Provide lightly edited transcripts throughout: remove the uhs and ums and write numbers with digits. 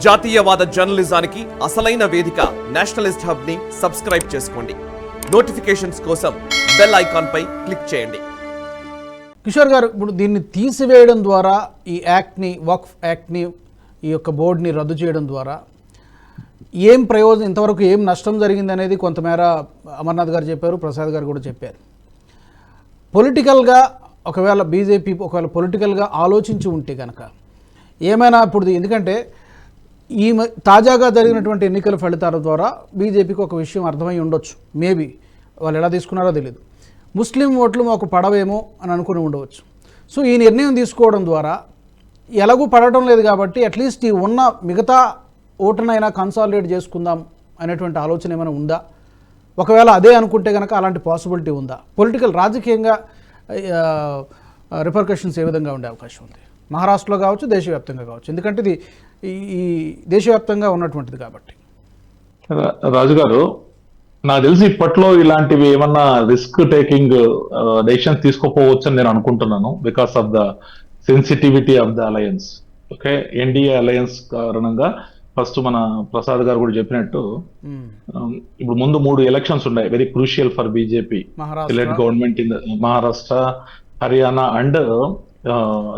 జాతీయవాద జర్నలిజానికి అసలైన వేదిక నేషనలిస్ట్ హబ్ ని సబ్స్క్రైబ్ చేసుకోండి. నోటిఫికేషన్స్ కోసం బెల్ ఐకాన్ పై క్లిక్ చేయండి. కిషోర్ గారు, ఇప్పుడు దీన్ని తీసివేయడం ద్వారా ఈ యాక్ట్ని, వక్ఫ్ యాక్ట్ని, ఈ యొక్క బోర్డుని రద్దు చేయడం ద్వారా ఏం ప్రయోజనం, ఇంతవరకు ఏం నష్టం జరిగింది అనేది కొంతమేర అమర్నాథ్ గారు చెప్పారు, ప్రసాద్ గారు కూడా చెప్పారు. పొలిటికల్గా ఒకవేళ బీజేపీ పొలిటికల్గా ఆలోచించి ఉంటే కనుక ఏమైనా ఇప్పుడు, ఎందుకంటే తాజాగా జరిగినటువంటి ఎన్నికల ఫలితాల ద్వారా బీజేపీకి ఒక విషయం అర్థమై ఉండొచ్చు. మేబీ వాళ్ళు ఎలా తీసుకున్నారో తెలియదు. ముస్లిం ఓట్లు మాకు పడవేమో అని అనుకుని ఉండవచ్చు. సో ఈ నిర్ణయం తీసుకోవడం ద్వారా ఎలాగూ పడటం లేదు కాబట్టి అట్లీస్ట్ ఈ ఉన్న మిగతా ఓటునైనా కన్సాలిడేట్ చేసుకుందాం అనేటువంటి ఆలోచన ఏమైనా ఉందా? ఒకవేళ అదే అనుకుంటే కనుక అలాంటి పాసిబిలిటీ ఉందా? పొలిటికల్, రాజకీయంగా రిపర్కషన్స్ ఏ విధంగా ఉండే అవకాశం ఉంది? మహారాష్ట్రలో కావచ్చు, దేశవ్యాప్తంగా కావచ్చు, ఎందుకంటే ఇది ఈ దేశవ్యాప్తంగా ఉన్నటువంటిది కాబట్టి. రాజుగారు, నాకు తెలిసి ఇప్పట్లో ఇలాంటివి ఏమన్నా రిస్క్ టేకింగ్ డెసిషన్స్ తీసుకోపోవచ్చు అని నేను అనుకుంటున్నాను. Because of the sensitivity of the alliance. Okay, NDA alliance కారణంగా ఫస్ట్ మన ప్రసాద్ గారు కూడా చెప్పినట్టు ఇప్పుడు ముందు 3 ఎలక్షన్స్ ఉన్నాయి, very crucial for BJP elect government in Maharashtra, Haryana and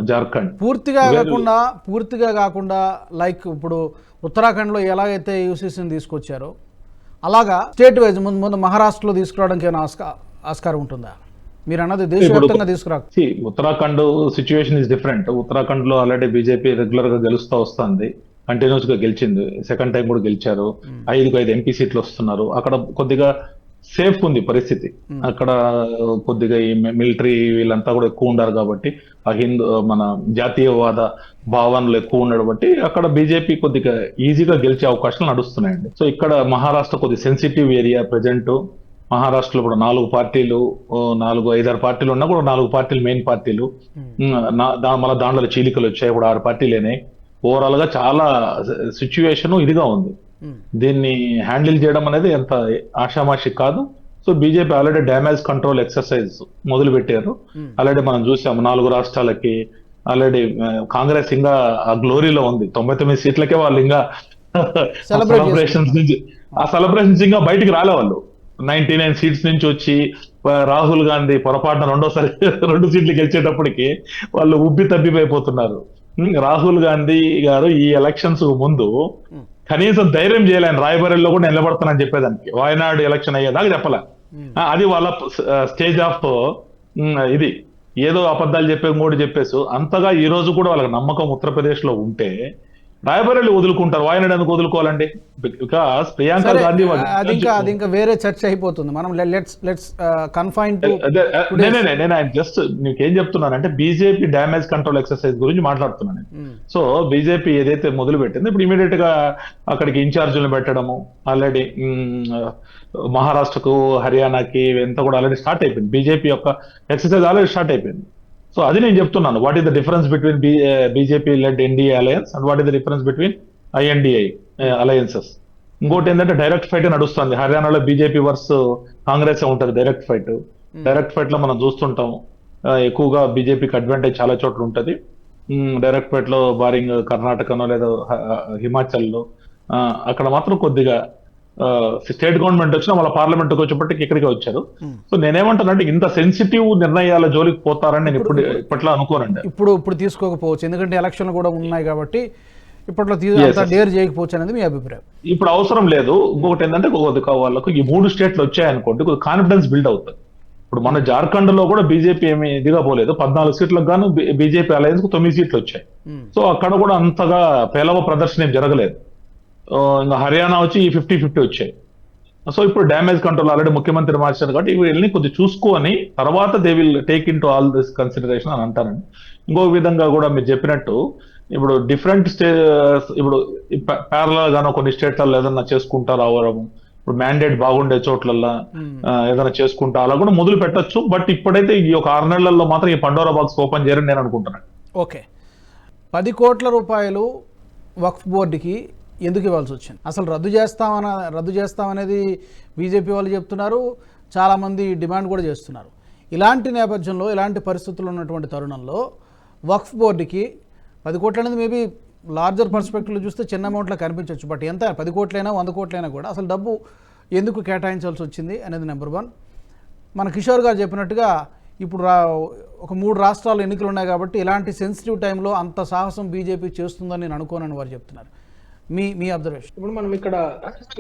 Jharkhand. పూర్తిగా కాకుండా లైక్ ఇప్పుడు ఉత్తరాఖండ్లో ఎలాగైతే యూసీసీని తీసుకొచ్చారో అలాగా స్టేట్ వైజ్ ముందు మహారాష్ట్రలో తీసుకురావడానికి ఏమైనా ఆస్కారం ఉంటుందా? మీరు అన్నది దేశవ్యాప్తంగా తీసుకురా. Uttarakhand situation is different. Uttarakhand లో ఆల్రెడీ బీజేపీ రెగ్యులర్ గా గెలుస్తూ వస్తుంది, కంటిన్యూస్ గా గెలిచింది, సెకండ్ టైం కూడా గెలిచారు, 5 ఎంపీ సీట్లు వస్తున్నారు. అక్కడ కొద్దిగా సేఫ్ ఉంది పరిస్థితి. అక్కడ కొద్దిగా ఈ మిలిటరీ వీళ్ళంతా కూడా ఎక్కువ ఉన్నారు కాబట్టి, ఆ మన జాతీయవాద భావనలు ఎక్కువ ఉండడం బట్టి అక్కడ బీజేపీ కొద్దిగా ఈజీగా గెలిచే అవకాశాలు నడుస్తున్నాయండి. సో ఇక్కడ మహారాష్ట్ర కొద్ది సెన్సిటివ్ ఏరియా. ప్రెజెంట్ మహారాష్ట్రలో కూడా 4 పార్టీలు, 4-5 పార్టీలు ఉన్నా కూడా 4 పార్టీలు మెయిన్ పార్టీలు, మళ్ళీ దాంట్లో చీలికలు వచ్చాయి, కూడా 6 పార్టీలేనే. ఓవరాల్ గా చాలా సిచ్యువేషన్ ఇదిగా ఉంది. దీన్ని హ్యాండిల్ చేయడం అనేది ఎంత ఆషామాషి కాదు. So BJP already damage control exercise మొదలు పెట్టారు. ఆల్రెడీ మనం చూసాము 4 రాష్ట్రాలకి. ఆల్రెడీ కాంగ్రెస్ ఇంకా ఆ గ్లోరీలో ఉంది, 99 సీట్లకే వాళ్ళు ఇంకా సెలబ్రేషన్స్ ఇంకా బయటికి రాలే. వాళ్ళు 99 సీట్స్ నుంచి వచ్చి రాహుల్ గాంధీ పొరపాటున 2 సీట్లు గెలిచేటప్పటికి వాళ్ళు ఉబ్బి తబ్బిపోయిపోతున్నారు. రాహుల్ గాంధీ గారు ఈ ఎలక్షన్స్ ముందు కనీసం ధైర్యం చేయలేను, రాయబరేలీలో కూడా నిలబడతానని చెప్పేదానికి. వాయనాడు ఎలక్షన్ అయ్యేదాకా చెప్పలే. అది వాళ్ళ స్టేజ్ ఆఫ్ ఇది, ఏదో అబద్ధాలు చెప్పేసి అంతగా ఈ రోజు కూడా వాళ్ళకి నమ్మకం ఉత్తరప్రదేశ్ లో ఉంటే రాయబరేలీ వదులుకుంటారు, వాయనాడు ఎందుకు వదులుకోవాలండి? బికాస్ ప్రియాంక గాంధీ అది ఇంకా వేరే చర్చ అయిపోతుంది. మనం లెట్స్ కన్ఫైన్ టు నేను జస్ట్ నీకేం చెప్తున్నానంటే బీజేపీ డ్యామేజ్ కంట్రోల్ ఎక్సర్సైజ్ గురించి మాట్లాడుతున్నాను. సో బీజేపీ ఏదైతే మొదలు పెట్టిందో ఇప్పుడు ఇమీడియట్ గా అక్కడికి ఇన్ఛార్జీలను పెట్టడము, ఆల్రెడీ మహారాష్ట్రకు, హర్యానాకి ఎంత కూడా ఆల్రెడీ స్టార్ట్ అయిపోయింది. బీజేపీ యొక్క ఎక్సర్సైజ్ ఆల్రెడీ స్టార్ట్ అయిపోయింది. సో అది నేను చెప్తున్నాను, what is the difference between BJP led NDA alliance and what is the difference between INDI alliances. ఇంకోటి ఏంటంటే డైరెక్ట్ ఫైట్ నడుస్తుంది. హర్యానాలో బీజేపీ వర్స్ కాంగ్రెస్ ఉంటుంది డైరెక్ట్ ఫైట్. డైరెక్ట్ ఫైట్ లో మనం చూస్తుంటాం ఎక్కువగా బీజేపీకి అడ్వాంటేజ్ చాలా చోట్ల ఉంటుంది. డైరెక్ట్ ఫైట్ లో బారింగ్ కర్ణాటకనో లేదా హిమాచల్లో అక్కడ మాత్రం కొద్దిగా స్టేట్ గవర్నమెంట్ వచ్చినా వాళ్ళ పార్లమెంట్కి వచ్చేప్పటికి ఇక్కడికి వచ్చారు. సో నేనేమంటానంటే ఇంత సెన్సిటివ్ నిర్ణయాల జోలికి పోతారని నేను ఇప్పట్లో అనుకోనండి. ఇప్పుడు తీసుకోకపోవచ్చు, ఎందుకంటే ఎలక్షన్లు కూడా ఉన్నాయి కాబట్టి ఇప్పట్లో డేర్ చేయకపోవచ్చు అనేది మీ అభిప్రాయం? ఇప్పుడు అవసరం లేదు. ఇంకొకటి ఏంటంటే వాళ్ళకు ఈ 3 స్టేట్లు వచ్చాయనుకోండి, కొద్దిగా కాన్ఫిడెన్స్ బిల్డ్ అవుతుంది. ఇప్పుడు మన జార్ఖండ్ లో కూడా బీజేపీ ఏమి ఇదిగా పోలేదు, 14 సీట్లకు గాను బీజేపీ అలయన్స్ కు 9 సీట్లు వచ్చాయి. సో అక్కడ కూడా అంతగా పేలవ ప్రదర్శన ఏం జరగలేదు. ఇంకా హర్యానా వచ్చి 50-50 వచ్చాయి. సో ఇప్పుడు డ్యామేజ్ కంట్రోల్ ఆల్రెడీ ముఖ్యమంత్రి మార్చారు కాబట్టి వీళ్ళని కొద్దిగా చూసుకొని తర్వాత they will take in to all this consideration అని అంటారండి. ఇంకొక విధంగా కూడా మీరు చెప్పినట్టు ఇప్పుడు డిఫరెంట్ ఇప్పుడు ప్యారలల్ గానో కొన్ని స్టేట్లలో ఏదన్నా చేసుకుంటా రావడము, ఇప్పుడు మ్యాండేట్ బాగుండే చోట్లల్లో ఏదైనా చేసుకుంటా అలా కూడా మొదలు పెట్టచ్చు. బట్ ఇప్పుడైతే ఈ 6 నెలల్లో మాత్రం ఈ పండోరా బాక్స్ ఓపెన్ చేయరని నేను అనుకుంటున్నాను. ఓకే, 10 కోట్ల రూపాయలు వక్ఫ్ బోర్డుకి ఎందుకు ఇవ్వాల్సి వచ్చింది? అసలు రద్దు చేస్తామనేది బీజేపీ వాళ్ళు చెప్తున్నారు, చాలామంది డిమాండ్ కూడా చేస్తున్నారు. ఇలాంటి నేపథ్యంలో, ఇలాంటి పరిస్థితుల్లో ఉన్నటువంటి తరుణంలో వక్ఫ్ బోర్డుకి 10 కోట్లు అనేది మేబీ లార్జర్ పర్స్పెక్టివ్లో చూస్తే చిన్న అమౌంట్లో కనిపించవచ్చు, బట్ ఎంత 10 కోట్లైనా 100 కోట్లైనా కూడా అసలు డబ్బు ఎందుకు కేటాయించాల్సి వచ్చింది అనేది నెంబర్ 1. మన కిషోర్ గారు చెప్పినట్టుగా ఇప్పుడు ఒక 3 రాష్ట్రాలు ఎన్నికలు ఉన్నాయి కాబట్టి ఇలాంటి సెన్సిటివ్ టైంలో అంత సాహసం బీజేపీ చేస్తుందని నేను అనుకోనని వారు చెప్తున్నారు. మీ అబ్జర్వేషన్. ఇప్పుడు మనం ఇక్కడ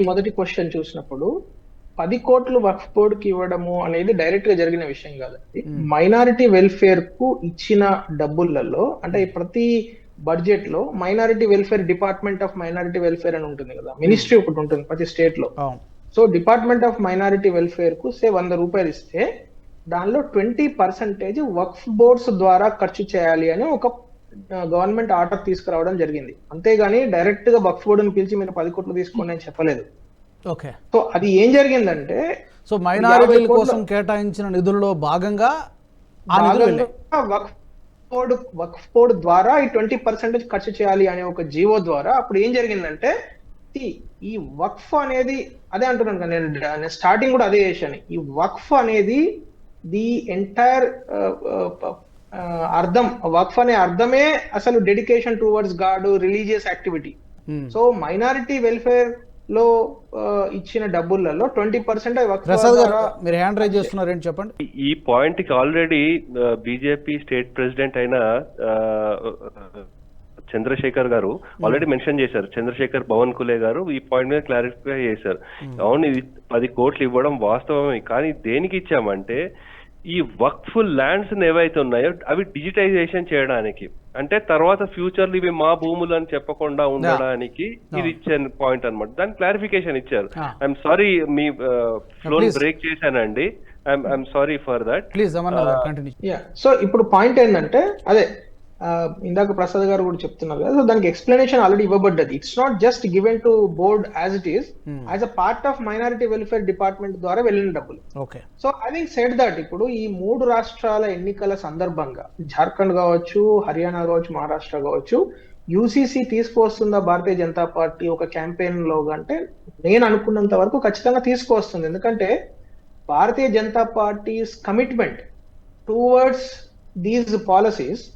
మొదటి క్వశ్చన్ చూసినప్పుడు 10 కోట్లు వక్ఫ్ బోర్డుకి ఇవ్వడము అనేది డైరెక్ట్ గా జరిగిన విషయం కాదండి. మైనారిటీ వెల్ఫేర్ కు ఇచ్చిన డబ్బులలో అంటే ప్రతి బడ్జెట్ లో minority welfare department of minority welfare అని ఉంటుంది కదా, మినిస్ట్రీ ఒకటి ఉంటుంది ప్రతి స్టేట్ లో. So department of minority welfare కు 100 రూపాయలు ఇస్తే దానిలో 20% వక్ఫ్ బోర్డ్స్ ద్వారా ఖర్చు చేయాలి అని ఒక గవర్నమెంట్ ఆర్డర్ తీసుకురావడం జరిగింది. అంతేగాని డైరెక్ట్ గా వక్ఫ్ బోర్డుని పిలిచి మీరు 10 కోట్లు తీసుకోండి అని చెప్పలేదు. ఓకే. సో అది ఏం జరిగిందంటే, సో మైనారిటీల కోసం కేటాయించిన నిధుల్లో భాగంగా వక్ఫ్ బోర్డు ద్వారా ఈ 20% ఖర్చు చేయాలి అనే ఒక జీవో ద్వారా అప్పుడు ఏం జరిగిందంటే, ఈ వక్ఫ్ అనేది అదే అంటున్నాను కదా నేను స్టార్టింగ్ కూడా అదే చేశాను. ఈ వక్ఫ్ అనేది ది ఎంటైర్ అర్థం, వక్ఫ్ అనే అర్థమే అసలు dedication towards God, religious activity. So minority welfare లో ఇచ్చిన డబ్బులలో 20% మీరు హ్యాండ్ రైజ్ చేస్తున్నారేంటి చెప్పండి. ఈ పాయింట్ కి ఆల్రెడీ బీజేపీ స్టేట్ ప్రెసిడెంట్ అయిన చంద్రశేఖర్ గారు ఆల్రెడీ మెన్షన్ చేశారు. చంద్రశేఖర్ భవన్ కులే గారు ఈ పాయింట్ మీద క్లారిఫై చేశారు. అవును, ఇది 10 కోట్లు ఇవ్వడం వాస్తవమే, కానీ దేనికి ఇచ్చామంటే ఈ వక్ఫ్ ల్యాండ్స్ ఏవైతే ఉన్నాయో అవి డిజిటైజేషన్ చేయడానికి, అంటే తర్వాత ఫ్యూచర్ ఇవి మా భూములు అని చెప్పకుండా ఉండడానికి ఇది ఇచ్చే పాయింట్ అన్నమాట. దాని క్లారిఫికేషన్ ఇచ్చారు. ఐఎమ్ సారీ మీ ఫ్లో బ్రేక్ చేశానండి, I'm sorry for that. Please. So ఇప్పుడు పాయింట్ ఏంటంటే అదే ఇందాక ప్రసాద్ గారు కూడా చెప్తున్నారు కదా, సో దానికి ఎక్స్ప్లెనేషన్ ఆల్రెడీ ఇవ్వబడ్డది. It's not just given to board as it is, as a part of minority welfare department ద్వారా వెళ్ళిన డబ్బులు. సో ఐ సెడ్ దట్ ఇప్పుడు ఈ 3 రాష్ట్రాల ఎన్నికల సందర్భంగా జార్ఖండ్ కావచ్చు, హర్యానా కావచ్చు, మహారాష్ట్ర కావచ్చు, యూసీసీ తీసుకువస్తుందా భారతీయ జనతా పార్టీ ఒక క్యాంపెయిన్ లో అంటే నేను అనుకున్నంత వరకు ఖచ్చితంగా తీసుకువస్తుంది. ఎందుకంటే Bharatiya Janata Party commitment towards these policies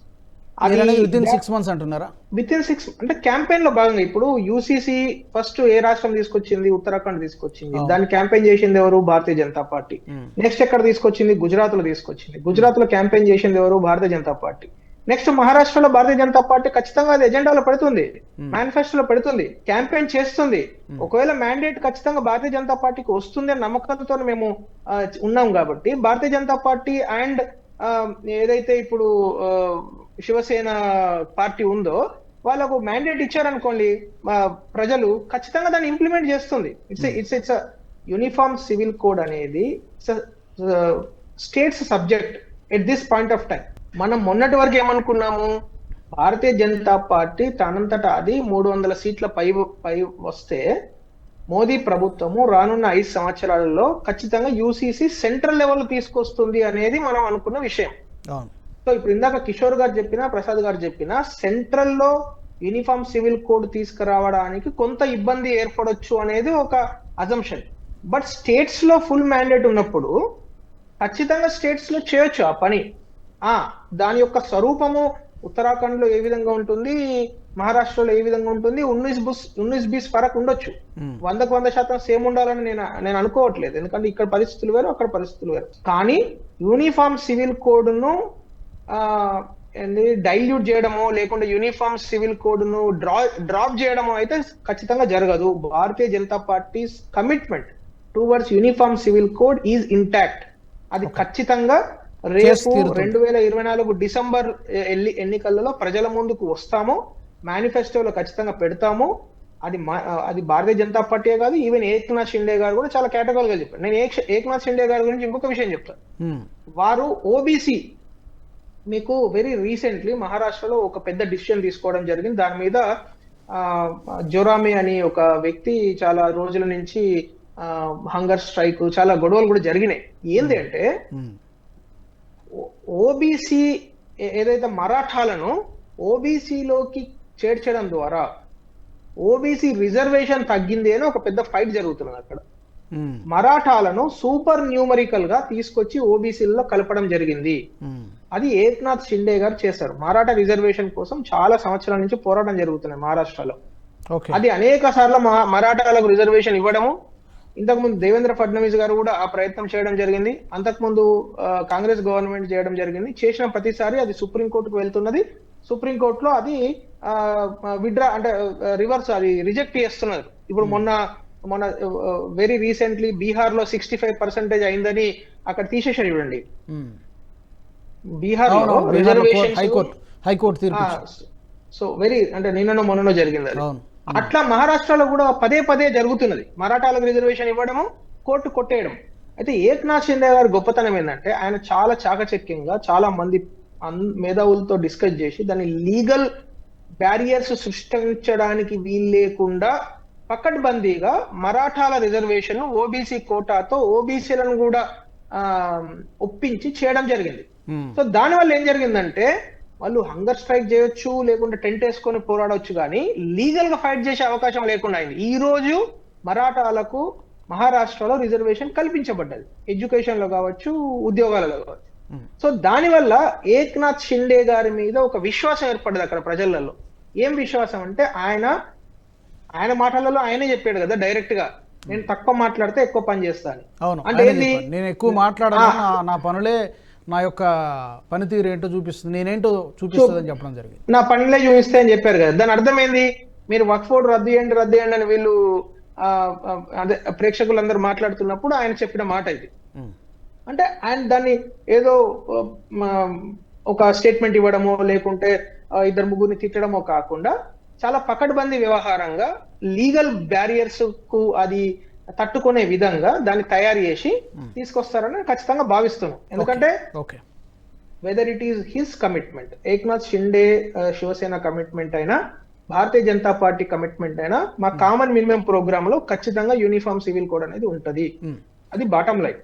within 6 months అంటున్నారా? వితిన్ 6 అంటే క్యాంపెయిన్ లో భాగంగా ఇప్పుడు యూసీసీ ఫస్ట్ ఏ రాష్ట్రం తీసుకొచ్చింది? ఉత్తరాఖండ్ తీసుకొచ్చింది. దాన్ని క్యాంపెయిన్ చేసింది ఎవరు? భారతీయ జనతా పార్టీ. నెక్స్ట్ ఎక్కడ తీసుకొచ్చింది? గుజరాత్ లో తీసుకొచ్చింది. గుజరాత్ లో క్యాంపెయిన్ చేసింది ఎవరు? భారతీయ జనతా పార్టీ. నెక్స్ట్ మహారాష్ట్రలో భారతీయ జనతా పార్టీ ఖచ్చితంగా అది ఎజెండాలో పెడుతుంది, మేనిఫెస్టోలో పెడుతుంది, క్యాంపెయిన్ చేస్తుంది. ఒకవేళ మ్యాండేట్ ఖచ్చితంగా భారతీయ జనతా పార్టీకి వస్తుంది అని నమ్మకంతో మేము ఉన్నాం. కాబట్టి భారతీయ జనతా పార్టీ అండ్ ఏదైతే ఇప్పుడు శివసేన పార్టీ ఉందో వాళ్ళకు మ్యాండేట్ ఇచ్చారనుకోండి, ప్రజలు ఖచ్చితంగా దాన్ని ఇంప్లిమెంట్ చేస్తుంది. ఇట్స్ యూనిఫామ్ సివిల్ కోడ్ అనేది states subject at this point of time. మనం మొన్నటి వరకు ఏమనుకున్నాము, భారతీయ జనతా పార్టీ తనంతటా అది 300 సీట్ల పై వస్తే మోదీ ప్రభుత్వము రానున్న 5 సంవత్సరాలలో ఖచ్చితంగా యూసీసీ సెంట్రల్ లెవెల్ తీసుకొస్తుంది అనేది మనం అనుకున్న విషయం. సో ఇప్పుడు ఇందాక కిషోర్ గారు చెప్పినా, ప్రసాద్ గారు చెప్పినా, సెంట్రల్ లో యూనిఫామ్ సివిల్ కోడ్ తీసుకురావడానికి కొంత ఇబ్బంది ఏర్పడొచ్చు అనేది ఒక అజంప్షన్. బట్ స్టేట్స్ లో ఫుల్ మ్యాండేట్ ఉన్నప్పుడు ఖచ్చితంగా స్టేట్స్ లో చేయొచ్చు ఆ పని. దాని యొక్క స్వరూపము ఉత్తరాఖండ్ లో ఏ విధంగా ఉంటుంది, మహారాష్ట్రలో ఏ విధంగా ఉంటుంది, 19-20 ఫరక్ ఉండొచ్చు. 100% సేమ్ ఉండాలని నేను అనుకోవట్లేదు. ఎందుకంటే ఇక్కడ పరిస్థితులు వేరు, అక్కడ పరిస్థితులు వేరు. కానీ యూనిఫామ్ సివిల్ కోడ్ ను డైల్యూట్ చేయడమో లేకుంటే యూనిఫామ్ సివిల్ కోడ్ ను డ్రాప్ చేయడమో అయితే ఖచ్చితంగా జరగదు. Bharatiya Janata Party commitment towards uniform civil code is intact. అది ఖచ్చితంగా రేపు 2024 డిసెంబర్ ఎన్నికలలో ప్రజల ముందుకు వస్తాము, మేనిఫెస్టోలో ఖచ్చితంగా పెడతాము. అది భారతీయ జనతా పార్టీ కాదు, ఈవెన్ ఏక్నాథ్ షిండే గారు కూడా చాలా కేటగిరీగా గా చెప్పారు. నేను ఏక్నాథ్ షిండే గారి గురించి ఇంకొక విషయం చెప్తాను. వారు ఓబీసీ, మీకు వెరీ రీసెంట్లీ మహారాష్ట్రలో ఒక పెద్ద డిసిషన్ తీసుకోవడం జరిగింది. దాని మీద జోరామి అని ఒక వ్యక్తి చాలా రోజుల నుంచి హంగర్ స్ట్రైక్, చాలా గొడవలు కూడా జరిగినాయి. ఏంటి అంటే ఓబీసీ ఏదైతే మరాఠాలను ఓబీసీలోకి చేర్చడం ద్వారా ఓబీసీ రిజర్వేషన్ తగ్గింది అని ఒక పెద్ద ఫైట్ జరుగుతున్నది అక్కడ. మరాఠాలను సూపర్ న్యూమరికల్ గా తీసుకొచ్చి ఓబీసీల్లో కలపడం జరిగింది. అది ఏక్నాథ్ షిండే గారు చేశారు. మరాఠా రిజర్వేషన్ కోసం చాలా సంవత్సరాల నుంచి పోరాటం జరుగుతున్నాయి మహారాష్ట్రలో. ఓకే. అది అనేక సార్లు మరాఠాలకు రిజర్వేషన్ ఇవ్వడము, ఇంతకుముందు దేవేంద్ర ఫడ్నవీస్ గారు కూడా ఆ ప్రయత్నం చేయడం జరిగింది, అంతకుముందు కాంగ్రెస్ గవర్నమెంట్ చేయడం జరిగింది. చేసిన ప్రతిసారి అది సుప్రీంకోర్టుకు వెళ్తున్నది, సుప్రీంకోర్టులో అది విడ్రా అంటే రివర్స్ అది రిజెక్ట్ చేస్తున్నారు. ఇప్పుడు మొన్న వెరీ రీసెంట్లీ బీహార్ లో 65% అయిందని అక్కడ తీసేసారు చూడండి. బీహార్ లో రిజర్వేషన్ హైకోర్టు తీర్పు. సో వెరీ అంటే నిన్ననో మొన్ననో జరిగింది అది. అట్లా మహారాష్ట్రలో కూడా పదే పదే జరుగుతున్నది. మరాఠాలకు రిజర్వేషన్ ఇవ్వడము, కోర్టు కొట్టేయడం. అయితే ఏక్నాథ్ షిండే గారి గొప్పతనం ఏంటంటే ఆయన చాలా చాకచక్యంగా చాలా మంది మేధావులతో డిస్కస్ చేసి దాన్ని లీగల్ బ్యారియర్స్ సృష్టించడానికి వీలు లేకుండా పకడ్బందీగా మరాఠాల రిజర్వేషన్ ఓబీసీ కోటాతో ఓబీసీలను కూడా ఒప్పించి చేయడం జరిగింది. సో దానివల్ల ఏం జరిగిందంటే వాళ్ళు హంగర్ స్ట్రైక్ చేయొచ్చు, లేకుంటే టెంట్ వేసుకొని పోరాడవచ్చు, కానీ లీగల్ గా ఫైట్ చేసే అవకాశం లేకుండా అయింది. ఈ రోజు మరాఠాలకు మహారాష్ట్రలో రిజర్వేషన్ కల్పించబడ్డది, ఎడ్యుకేషన్ లో కావచ్చు, ఉద్యోగాలలో కావచ్చు. సో దానివల్ల ఏక్నాథ్ షిండే గారి మీద ఒక విశ్వాసం ఏర్పడ్డది అక్కడ ప్రజలలో. ఏం విశ్వాసం అంటే ఆయన మాటలలో ఆయనే చెప్పాడు కదా డైరెక్ట్ గా, నేను తక్కువ మాట్లాడితే ఎక్కువ పని చేస్తాను. అంటే నేను ఎక్కువ మాట్లాడాను, నా పనులే నా యొక్క పనితీరు ఏంటో చూపిస్తుంది, నేనేంటో చూపిస్తుందని చెప్పడం జరిగింది. నా పనులే చూపిస్తే అని చెప్పారు కదా. దాని అర్థం ఏంది? మీరు వక్ఫ్ బోర్డు రద్దు చేయండి అని వీళ్ళు అదే ప్రేక్షకులందరూ మాట్లాడుతున్నప్పుడు ఆయన చెప్పిన మాట ఇది. అంటే ఆయన దాన్ని ఏదో ఒక స్టేట్మెంట్ ఇవ్వడమో లేకుంటే ఇద్దరు ముగ్గురిని తిట్టడమో కాకుండా చాలా పకడ్బందీ వ్యవహారంగా లీగల్ బ్యారియర్స్ కు అది తట్టుకునే విధంగా దాన్ని తయారు చేసి తీసుకొస్తారని ఖచ్చితంగా భావిస్తున్నాం. ఎందుకంటే whether it is his commitment, Eknath Shinde Shiv Sena commitment అయినా భారతీయ జనతా పార్టీ కమిట్మెంట్ అయినా మా కామన్ మినిమం ప్రోగ్రామ్ లో ఖచ్చితంగా యూనిఫామ్ సివిల్ కోడ్ అనేది ఉంటది. అది bottom line.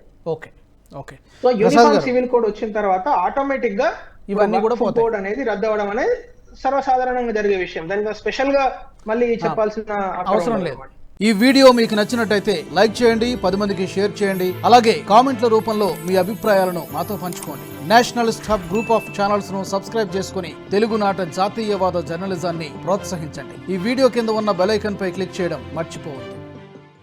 So uniform civil code వచ్చిన తర్వాత ఆటోమేటిక్ గా ఇవన్నీ కూడా కోడ్ అనేది రద్దు అవ్వడం అనేది సర్వసాధారణంగా జరిగే విషయం. దానికి స్పెషల్ గా మళ్ళీ చెప్పాల్సిన అవసరం లేదు. ఈ వీడియో మీకు నచ్చినట్టయితే లైక్ చేయండి, 10 మందికి షేర్ చేయండి, అలాగే కామెంట్ల రూపంలో మీ అభిప్రాయాలను మాతో పంచుకోండి. Nationalist hub group of channels ను సబ్స్క్రైబ్ చేసుకుని తెలుగునాట జాతీయవాద జర్నలిజాన్ని ప్రోత్సహించండి. ఈ వీడియో కింద ఉన్న బెల్ ఐకాన్ పై క్లిక్ చేయడం మర్చిపోవద్దు.